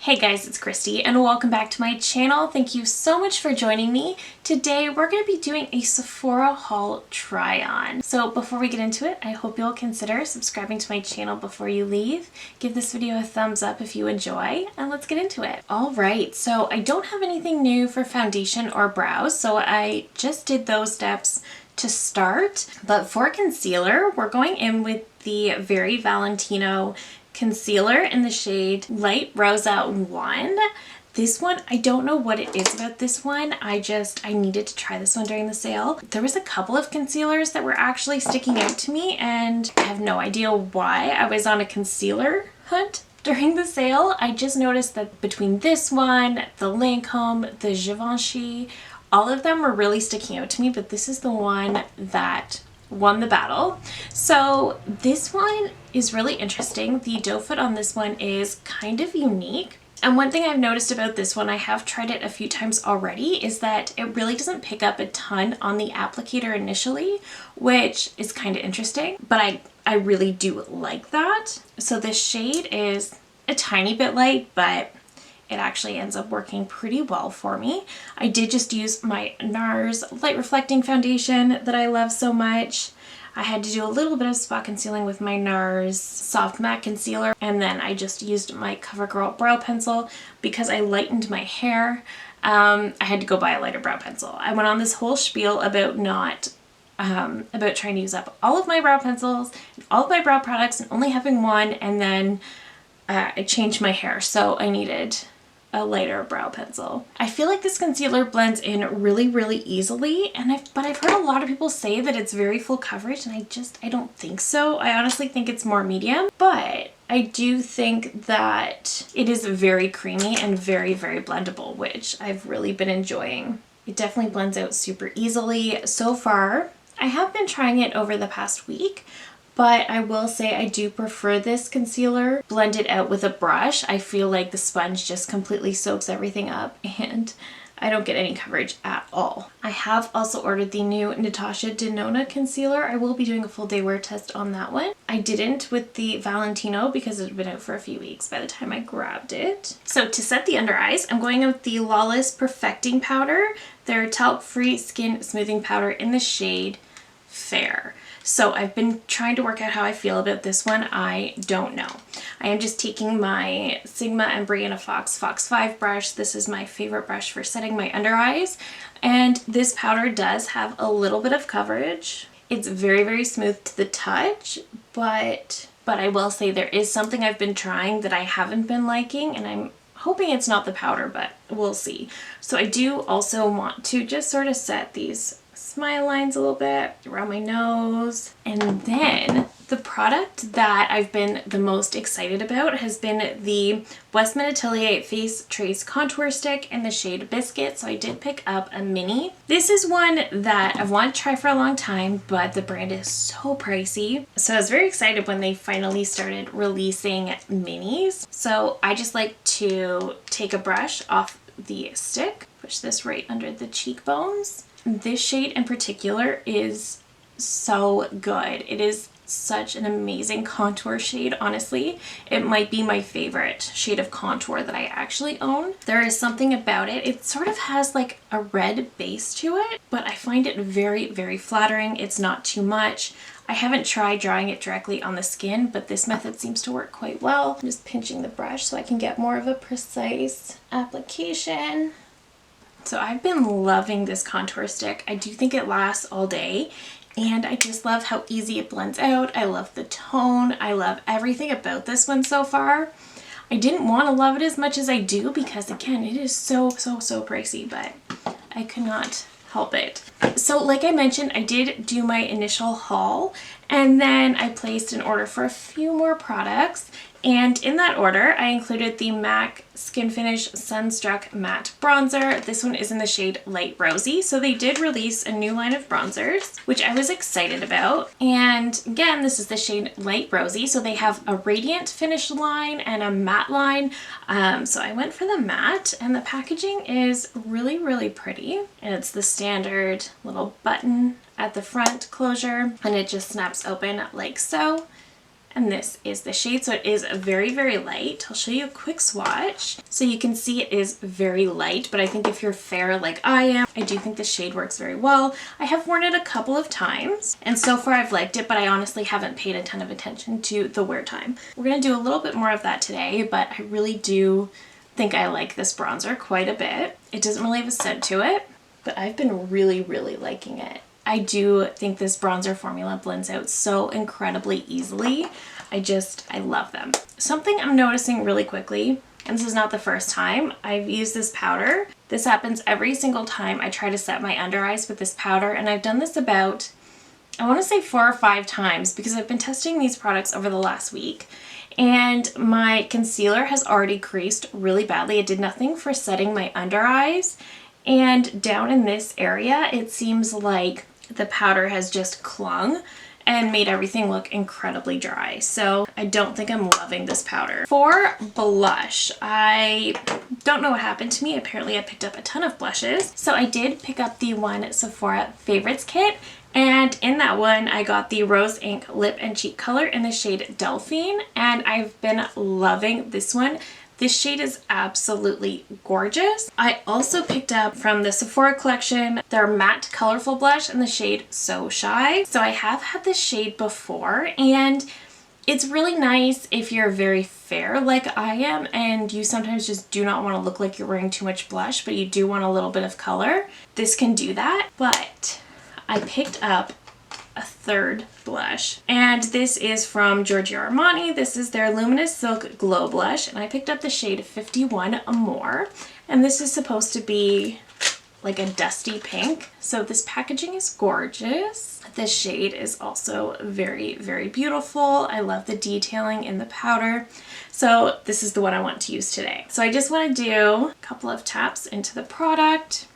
Hey guys, it's Christy and welcome back to my channel. Thank you so much for joining me. Today we're going to be doing a Sephora haul try on. So before we get into it, I hope you'll consider subscribing to my channel before you leave. Give this video a thumbs up if you enjoy, and let's get into it. Alright, so I don't have anything new for foundation or brows, so I just did those steps to start. But for concealer, we're going in with the Very Valentino concealer in the shade Light Rosa 1. This one, I don't know what it is about this one. I needed to try this one during the sale. There was a couple of concealers that were actually sticking out to me and I have no idea why. I was on a concealer hunt during the sale. I just noticed that between this one, the Lancome, the Givenchy, all of them were really sticking out to me, but this is the one that won the battle. So this one is really interesting. The doe foot on this one is kind of unique. And one thing I've noticed about this one, I have tried it a few times already, is that it really doesn't pick up a ton on the applicator initially, which is kind of interesting, but I really do like that. So this shade is a tiny bit light, but it actually ends up working pretty well for me. I did just use my NARS Light Reflecting Foundation that I love so much. I had to do a little bit of spot concealing with my NARS Soft Matte Concealer, and then I just used my CoverGirl brow pencil because I lightened my hair. I had to go buy a lighter brow pencil. I went on this whole spiel about about trying to use up all of my brow pencils and all of my brow products and only having one, and then I changed my hair, so I needed a lighter brow pencil. I feel like this concealer blends in really easily, but I've heard a lot of people say that it's very full coverage, and I don't think so. I honestly think it's more medium, but I do think that it is very creamy and very blendable, which I've really been enjoying. It definitely blends out super easily so far. I have been trying it over the past week, but I will say I do prefer this concealer blended out with a brush. I feel like the sponge just completely soaks everything up and I don't get any coverage at all. I have also ordered the new Natasha Denona concealer. I will be doing a full day wear test on that one. I didn't with the Valentino because it had been out for a few weeks by the time I grabbed it. So to set the under eyes, I'm going with the Lawless Perfecting Powder, their talc-free skin smoothing powder in the shade Fair. So I've been trying to work out how I feel about this one. I don't know. I am just taking my Sigma and Brianna Fox 5 brush. This is my favorite brush for setting my under eyes. And this powder does have a little bit of coverage. It's very smooth to the touch, but I will say there is something I've been trying that I haven't been liking, and I'm hoping it's not the powder, but we'll see. So I do also want to just sort of set these smile lines a little bit around my nose. And then the product that I've been the most excited about has been the Westman Atelier Face Trace Contour Stick in the shade Biscuit. So I did pick up a mini. This is one that I've wanted to try for a long time, but the brand is so pricey. So I was very excited when they finally started releasing minis. So I just like to take a brush off the stick, push this right under the cheekbones. This shade in particular is so good. It is such an amazing contour shade, honestly. It might be my favorite shade of contour that I actually own. There is something about it. It sort of has like a red base to it, but I find it very flattering. It's not too much. I haven't tried drawing it directly on the skin, but this method seems to work quite well. I'm just pinching the brush so I can get more of a precise application. So I've been loving this contour stick. I do think it lasts all day, and I just love how easy it blends out. I love the tone. I love everything about this one so far. I didn't want to love it as much as I do because, again, it is so pricey, but I could not help it. So like I mentioned, I did do my initial haul, and then I placed an order for a few more products. And in that order, I included the MAC Skin Finish Sunstruck Matte Bronzer. This one is in the shade Light Rosy. So they did release a new line of bronzers, which I was excited about. And again, this is the shade Light Rosy. So they have a radiant finish line and a matte line. So I went for the matte, and the packaging is really pretty. And it's the standard little button at the front closure, and it just snaps open like so. and this is the shade. So it is very, very light. I'll show you a quick swatch. So you can see it is very light, but I think if you're fair like I am, I do think the shade works very well. I have worn it a couple of times, and so far I've liked it, but I honestly haven't paid a ton of attention to the wear time. We're gonna do a little bit more of that today, but I really do think I like this bronzer quite a bit. It doesn't really have a scent to it, but I've been really, really liking it. I do think this bronzer formula blends out so incredibly easily. I love them. Something I'm noticing really quickly, and this is not the first time I've used this powder. This happens every single time I try to set my under eyes with this powder, and I've done this about, I want to say 4 or 5 times, because I've been testing these products over the last week, and my concealer has already creased really badly. It did nothing for setting my under eyes, and down in this area it seems like the powder has just clung and made everything look incredibly dry. So I don't think I'm loving this powder. For blush, I don't know what happened to me. Apparently I picked up a ton of blushes. So I did pick up the one Sephora Favorites kit, and in that one I got the Rose Ink Lip and Cheek Color in the shade Delphine, and I've been loving this one. This shade is absolutely gorgeous. I also picked up from the Sephora collection their matte colorful blush in the shade So Shy. So I have had this shade before, and it's really nice if you're very fair like I am and you sometimes just do not want to look like you're wearing too much blush, but you do want a little bit of color. This can do that. But I picked up a third blush, and this is from Giorgio Armani. This is their Luminous Silk Glow Blush, and I picked up the shade 51 Amore, and this is supposed to be like a dusty pink. So this packaging is gorgeous. This shade is also very, very beautiful. I love the detailing in the powder. So this is the one I want to use today. So I just want to do a couple of taps into the product.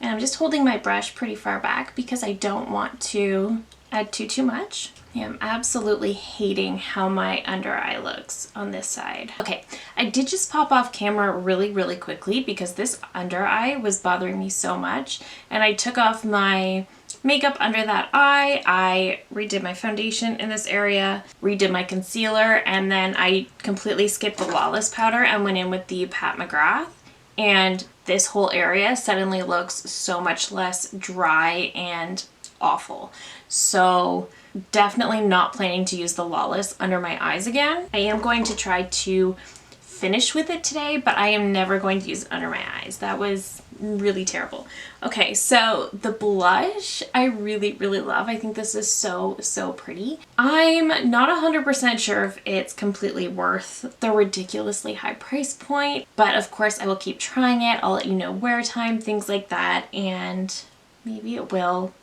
And I'm just holding my brush pretty far back because I don't want to add too much. Yeah, I'm absolutely hating how my under eye looks on this side. Okay, I did just pop off camera really, really quickly because this under eye was bothering me so much. And I took off my makeup under that eye. I redid my foundation in this area, redid my concealer, and then I completely skipped the Lawless powder and went in with the Pat McGrath. And this whole area suddenly looks so much less dry and awful. So definitely not planning to use the Lawless under my eyes again. I am going to try to finish with it today, but I am never going to use it under my eyes. That was really terrible. Okay, so the blush I really, really love. I think this is so, so pretty. I'm not 100% sure if it's completely worth the ridiculously high price point, but of course I will keep trying it. I'll let you know wear time, things like that, and maybe it will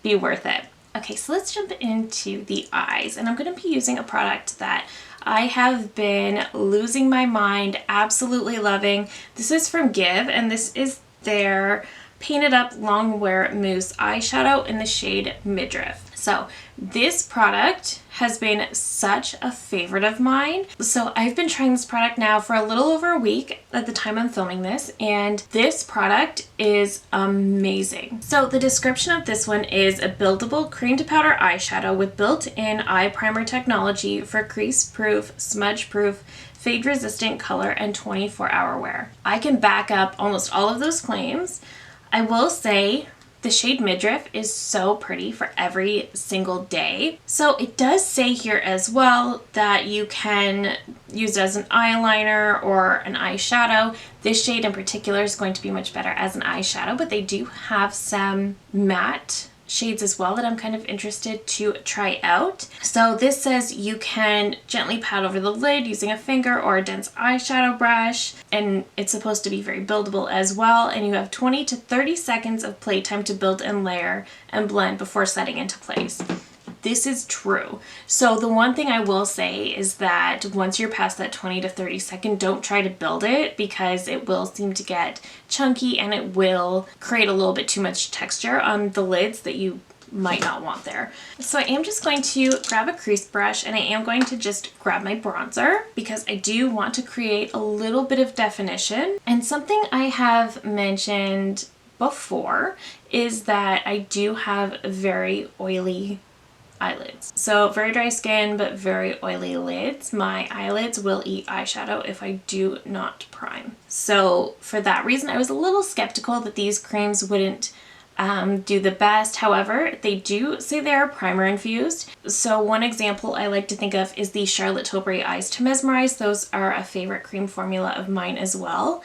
be worth it. Okay, so let's jump into the eyes, and I'm going to be using a product that I have been losing my mind, absolutely loving. This is from Give, and this is their Painted Up Long Wear Mousse eyeshadow in the shade Midriff. So this product has been such a favorite of mine. So I've been trying this product now for a little over a week at the time I'm filming this, and this product is amazing. So the description of this one is a buildable cream to powder eyeshadow with built-in eye primer technology for crease-proof, smudge-proof, fade-resistant color and 24-hour wear. I can back up almost all of those claims. I will say the shade Midriff is so pretty for every single day. So it does say here as well that you can use it as an eyeliner or an eyeshadow. This shade in particular is going to be much better as an eyeshadow, but they do have some matte shades as well that I'm kind of interested to try out. So this says you can gently pat over the lid using a finger or a dense eyeshadow brush, and it's supposed to be very buildable as well, and you have 20 to 30 seconds of playtime to build and layer and blend before setting into place. This is true. So the one thing I will say is that once you're past that 20 to 30 second, don't try to build it because it will seem to get chunky and it will create a little bit too much texture on the lids that you might not want there. So I am just going to grab a crease brush and I am going to just grab my bronzer because I do want to create a little bit of definition. And something I have mentioned before is that I do have very oily eyelids. So very dry skin, but very oily lids. My eyelids will eat eyeshadow if I do not prime. So for that reason, I was a little skeptical that these creams wouldn't do the best. However, they do say they are primer infused. So one example I like to think of is the Charlotte Tilbury Eyes to Mesmerize. Those are a favorite cream formula of mine as well.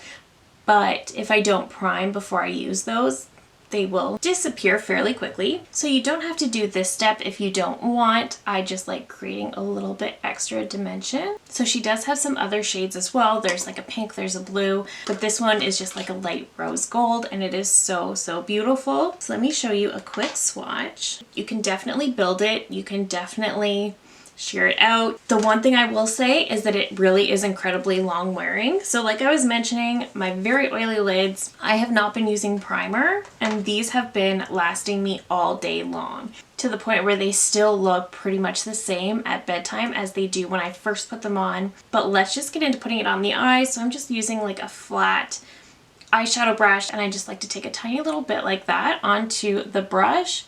But if I don't prime before I use those, they will disappear fairly quickly. So you don't have to do this step if you don't want. I just like creating a little bit extra dimension. So she does have some other shades as well. There's like a pink, there's a blue, but this one is just like a light rose gold and it is so, so beautiful. So let me show you a quick swatch. You can definitely build it. You can definitely sheer it out. The one thing I will say is that it really is incredibly long wearing. So like I was mentioning, my very oily lids, I have not been using primer and these have been lasting me all day long to the point where they still look pretty much the same at bedtime as they do when I first put them on. But let's just get into putting it on the eyes. So I'm just using like a flat eyeshadow brush and I just like to take a tiny little bit like that onto the brush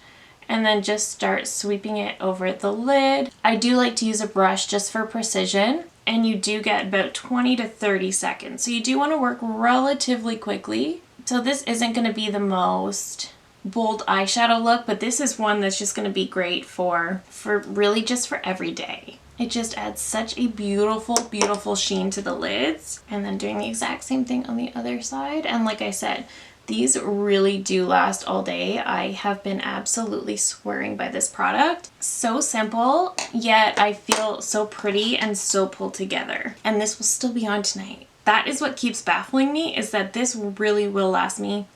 and then just start sweeping it over the lid. I do like to use a brush just for precision, and you do get about 20 to 30 seconds. So you do want to work relatively quickly. So this isn't going to be the most bold eyeshadow look, but this is one that's just going to be great for really just for every day. It just adds such a beautiful, beautiful sheen to the lids. And then doing the exact same thing on the other side. And like I said, these really do last all day. I have been absolutely swearing by this product. So simple, yet I feel so pretty and so pulled together. And this will still be on tonight. That is what keeps baffling me, is that this really will last me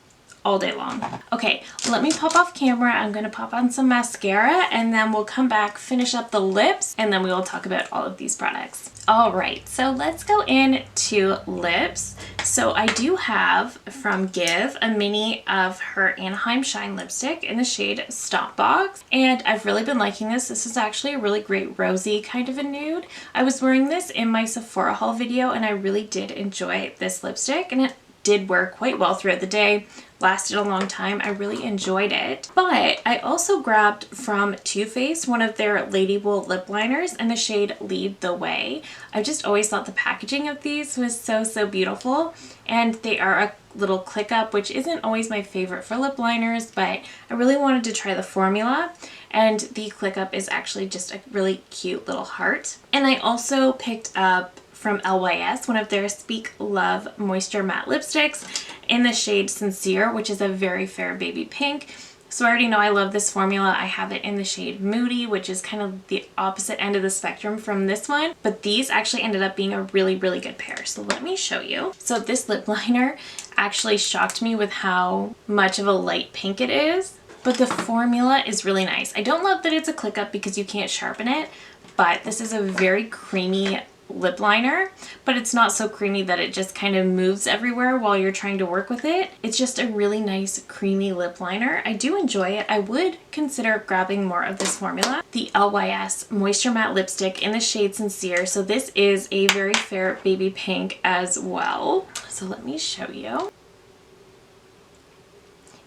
all day long. Okay, let me pop off camera. I'm going to pop on some mascara and then we'll come back, finish up the lips, and then we will talk about all of these products. All right, so let's go into lips. So I do have from Give a mini of her Anaheim Shine lipstick in the shade Stop Box, and I've really been liking this. This is actually a really great rosy kind of a nude. I was wearing this in my Sephora haul video and I really did enjoy this lipstick, and it did wear quite well throughout the day. Lasted a long time. I really enjoyed it. But I also grabbed from Too Faced one of their Lady Wool lip liners in the shade Lead the Way. I just always thought the packaging of these was so, so beautiful. And they are a little click up, which isn't always my favorite for lip liners, but I really wanted to try the formula. And the click up is actually just a really cute little heart. And I also picked up from LYS one of their Speak Love Moisture Matte Lipsticks in the shade Sincere, which is a very fair baby pink. So I already know I love this formula. I have it in the shade Moody, which is kind of the opposite end of the spectrum from this one. But these actually ended up being a really, really good pair. So let me show you. So this lip liner actually shocked me with how much of a light pink it is. But the formula is really nice. I don't love that it's a click up because you can't sharpen it, but this is a very creamy lip liner, but it's not so creamy that it just kind of moves everywhere while you're trying to work with it. It's just a really nice creamy lip liner. I do enjoy it. I would consider grabbing more of this formula. The LYS Moisture Matte Lipstick in the shade Sincere. So this is a very fair baby pink as well. So let me show you.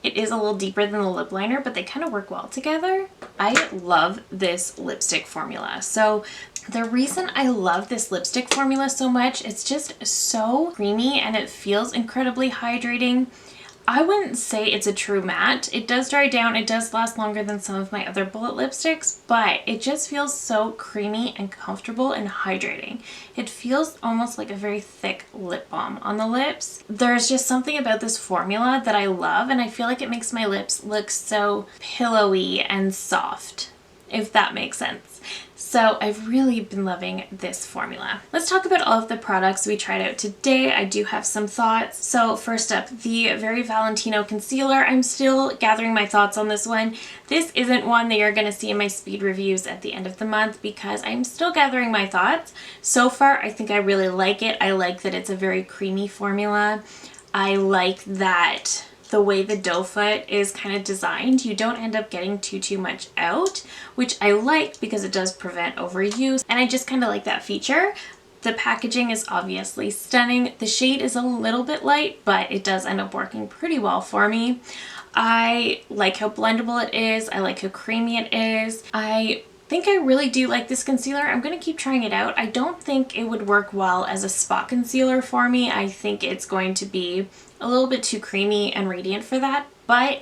It is a little deeper than the lip liner, but they kind of work well together. I love this lipstick formula. So the reason I love this lipstick formula so much, it's just so creamy and it feels incredibly hydrating. I wouldn't say it's a true matte. It does dry down. It does last longer than some of my other bullet lipsticks, but it just feels so creamy and comfortable and hydrating. It feels almost like a very thick lip balm on the lips. There's just something about this formula that I love, and I feel like it makes my lips look so pillowy and soft, if that makes sense. So I've really been loving this formula. Let's talk about all of the products we tried out today. I do have some thoughts. So first up, the Very Valentino Concealer. I'm still gathering my thoughts on this one. This isn't one that you're going to see in my speed reviews at the end of the month because I'm still gathering my thoughts. So far, I think I really like it. I like that it's a very creamy formula. I like that the way the doe foot is kind of designed, you don't end up getting too much out, which I like because it does prevent overuse, and I just kind of like that feature. The packaging is obviously stunning. The shade is a little bit light, but it does end up working pretty well for me. I like how blendable it is. I like how creamy it is. I think I really do like this concealer. I'm going to keep trying it out. I don't think it would work well as a spot concealer for me. I think it's going to be a little bit too creamy and radiant for that, but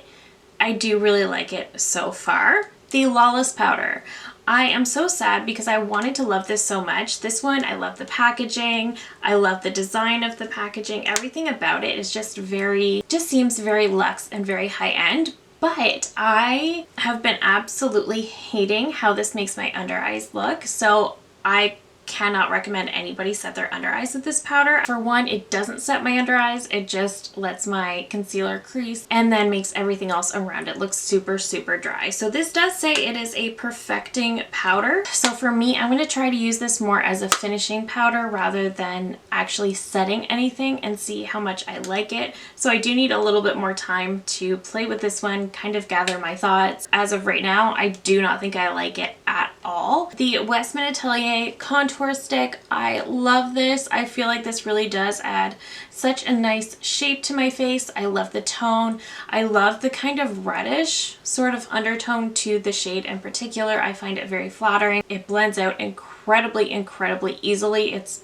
I do really like it so far. The Lawless powder. I am so sad because I wanted to love this so much. This one, I love the packaging. I love the design of the packaging. Everything about it is just seems very luxe and very high end. But I have been absolutely hating how this makes my under eyes look. So I cannot recommend anybody set their under eyes with this powder. For one, it doesn't set my under eyes. It just lets my concealer crease and then makes everything else around it look super, super dry. So this does say it is a perfecting powder. So for me, I'm going to try to use this more as a finishing powder rather than actually setting anything and see how much I like it. So I do need a little bit more time to play with this one, kind of gather my thoughts. As of right now, I do not think I like it at all. The Westman Atelier contour stick, I love this. I feel like this really does add such a nice shape to my face. I love the tone. I love the kind of reddish sort of undertone to the shade in particular. I find it very flattering. It blends out incredibly, incredibly easily. It's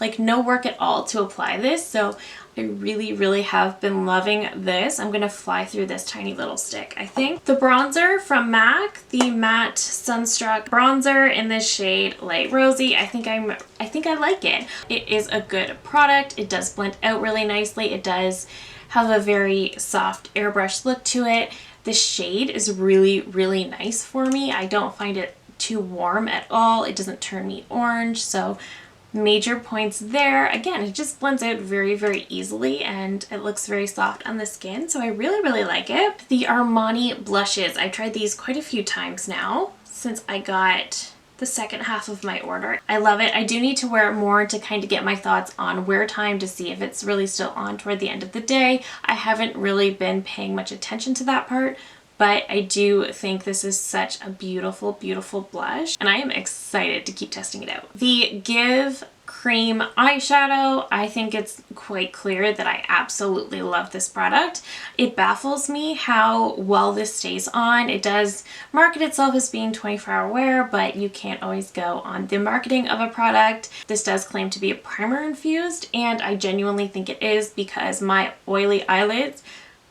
like no work at all to apply this. So I really, really have been loving this. I'm going to fly through this tiny little stick, I think. The bronzer from MAC, the Matte Sunstruck bronzer in this shade Light Rosy. I think I like it. It is a good product. It does blend out really nicely. It does have a very soft airbrush look to it. The shade is really, really nice for me. I don't find it too warm at all. It doesn't turn me orange. So major points there. Again, it just blends out very, very easily and it looks very soft on the skin. So I really, really like it. The Armani blushes. I tried these quite a few times now since I got the second half of my order. I love it. I do need to wear it more to kind of get my thoughts on wear time to see if it's really still on toward the end of the day. I haven't really been paying much attention to that part, but I do think this is such a beautiful, beautiful blush, and I am excited to keep testing it out. The Give Cream eyeshadow, I think it's quite clear that I absolutely love this product. It baffles me how well this stays on. It does market itself as being 24-hour wear, but you can't always go on the marketing of a product. This does claim to be a primer infused, and I genuinely think it is because my oily eyelids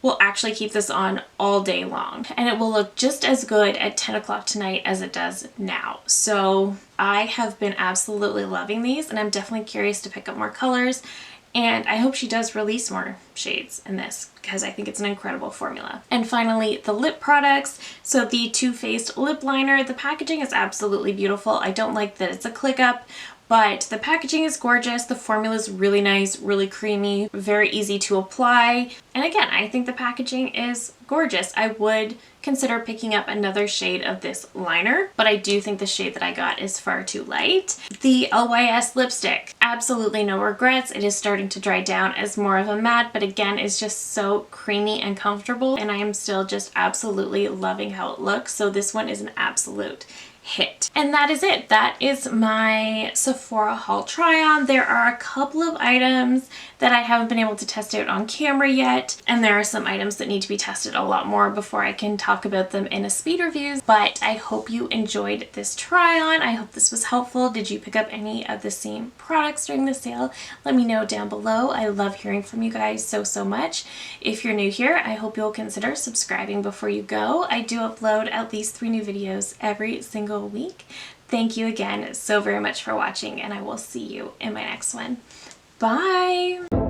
will actually keep this on all day long, and it will look just as good at 10 o'clock tonight as it does now. So I have been absolutely loving these, and I'm definitely curious to pick up more colors, and I hope she does release more shades in this because I think it's an incredible formula. And finally, the lip products. So the Too Faced lip liner, the packaging is absolutely beautiful. I don't like that it's a click up, but the packaging is gorgeous. The formula is really nice, really creamy, very easy to apply. And again, I think the packaging is gorgeous. I would consider picking up another shade of this liner, but I do think the shade that I got is far too light. The LYS lipstick, absolutely no regrets. It is starting to dry down as more of a matte, but again, it's just so creamy and comfortable, and I am still just absolutely loving how it looks. So this one is an absolute hit. And that is it. That is my Sephora haul try on. There are a couple of items that I haven't been able to test out on camera yet, and there are some items that need to be tested a lot more before I can talk about them in a speed review. But I hope you enjoyed this try on. I hope this was helpful. Did you pick up any of the same products during the sale? Let me know down below. I love hearing from you guys so much. If you're new here, I hope you'll consider subscribing before you go. I do upload at least 3 new videos every single week. Thank you again so very much for watching, and I will see you in my next one. Bye!